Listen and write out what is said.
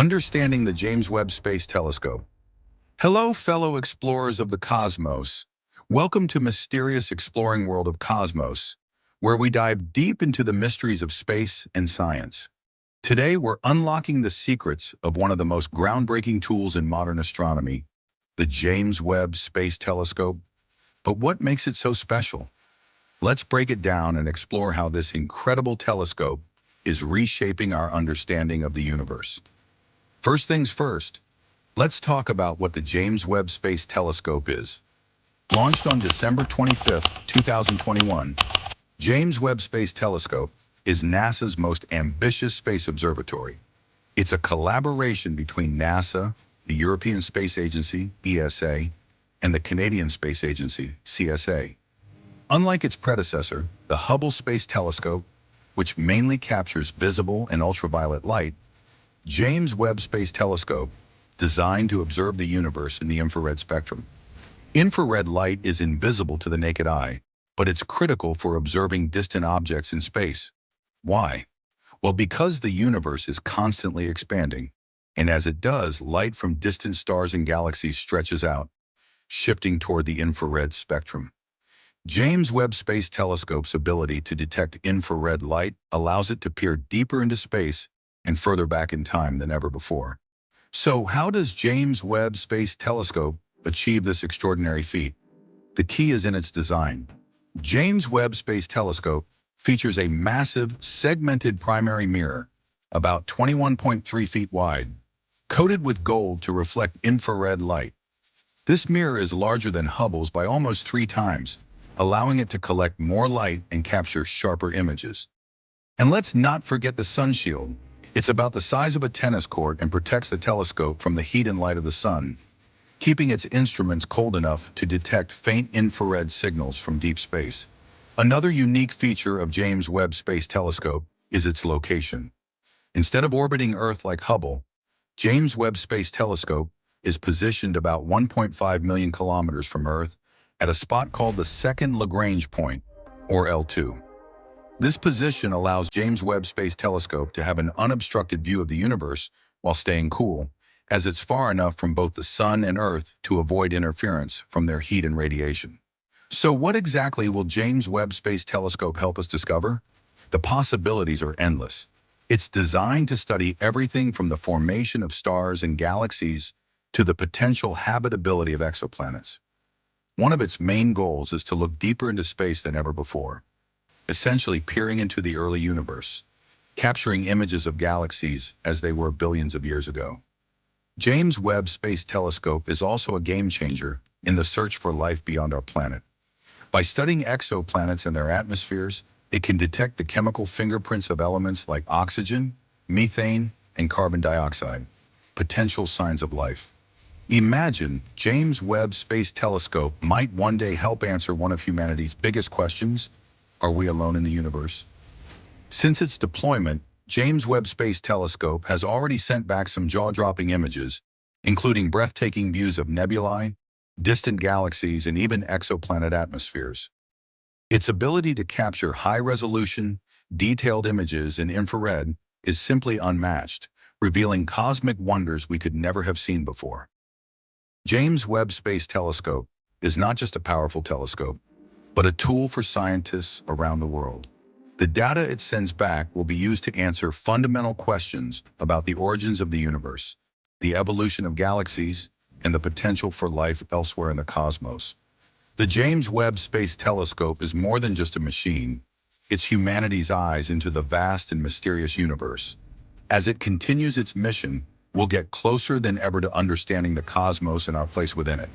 Understanding the James Webb Space Telescope. Hello, fellow explorers of the cosmos. Welcome to Mysterious Exploring World of Cosmos, where we dive deep into the mysteries of space and science. Today, we're unlocking the secrets of one of the most groundbreaking tools in modern astronomy, the James Webb Space Telescope. But what makes it so special? Let's break it down and explore how this incredible telescope is reshaping our understanding of the universe. First things first, let's talk about what the James Webb Space Telescope is. Launched on December 25, 2021, James Webb Space Telescope is NASA's most ambitious space observatory. It's a collaboration between NASA, the European Space Agency, ESA, and the Canadian Space Agency, CSA. Unlike its predecessor, the Hubble Space Telescope, which mainly captures visible and ultraviolet light, James Webb Space Telescope, designed to observe the universe in the infrared spectrum. Infrared light is invisible to the naked eye, but it's critical for observing distant objects in space. Why? Well, because the universe is constantly expanding, and as it does, light from distant stars and galaxies stretches out, shifting toward the infrared spectrum. James Webb Space Telescope's ability to detect infrared light allows it to peer deeper into space and further back in time than ever before. So how does James Webb Space Telescope achieve this extraordinary feat? The key is in its design. James Webb Space Telescope features a massive, segmented primary mirror, about 21.3 feet wide, coated with gold to reflect infrared light. This mirror is larger than Hubble's by almost 3 times, allowing it to collect more light and capture sharper images. And let's not forget the sun shield. It's about the size of a tennis court and protects the telescope from the heat and light of the sun, keeping its instruments cold enough to detect faint infrared signals from deep space. Another unique feature of James Webb Space Telescope is its location. Instead of orbiting Earth like Hubble, James Webb Space Telescope is positioned about 1.5 million kilometers from Earth at a spot called the second Lagrange point, or L2. This position allows James Webb Space Telescope to have an unobstructed view of the universe while staying cool, as it's far enough from both the sun and Earth to avoid interference from their heat and radiation. So what exactly will James Webb Space Telescope help us discover? The possibilities are endless. It's designed to study everything from the formation of stars and galaxies to the potential habitability of exoplanets. One of its main goals is to look deeper into space than ever before, essentially peering into the early universe, capturing images of galaxies as they were billions of years ago. James Webb Space Telescope is also a game changer in the search for life beyond our planet. By studying exoplanets and their atmospheres, it can detect the chemical fingerprints of elements like oxygen, methane, and carbon dioxide, potential signs of life. Imagine James Webb Space Telescope might one day help answer one of humanity's biggest questions: are we alone in the universe? Since its deployment, James Webb Space Telescope has already sent back some jaw-dropping images, including breathtaking views of nebulae, distant galaxies, and even exoplanet atmospheres. Its ability to capture high-resolution, detailed images in infrared is simply unmatched, revealing cosmic wonders we could never have seen before. James Webb Space Telescope is not just a powerful telescope, but a tool for scientists around the world. The data it sends back will be used to answer fundamental questions about the origins of the universe, the evolution of galaxies, and the potential for life elsewhere in the cosmos. The James Webb Space Telescope is more than just a machine. It's humanity's eyes into the vast and mysterious universe. As it continues its mission, we'll get closer than ever to understanding the cosmos and our place within it.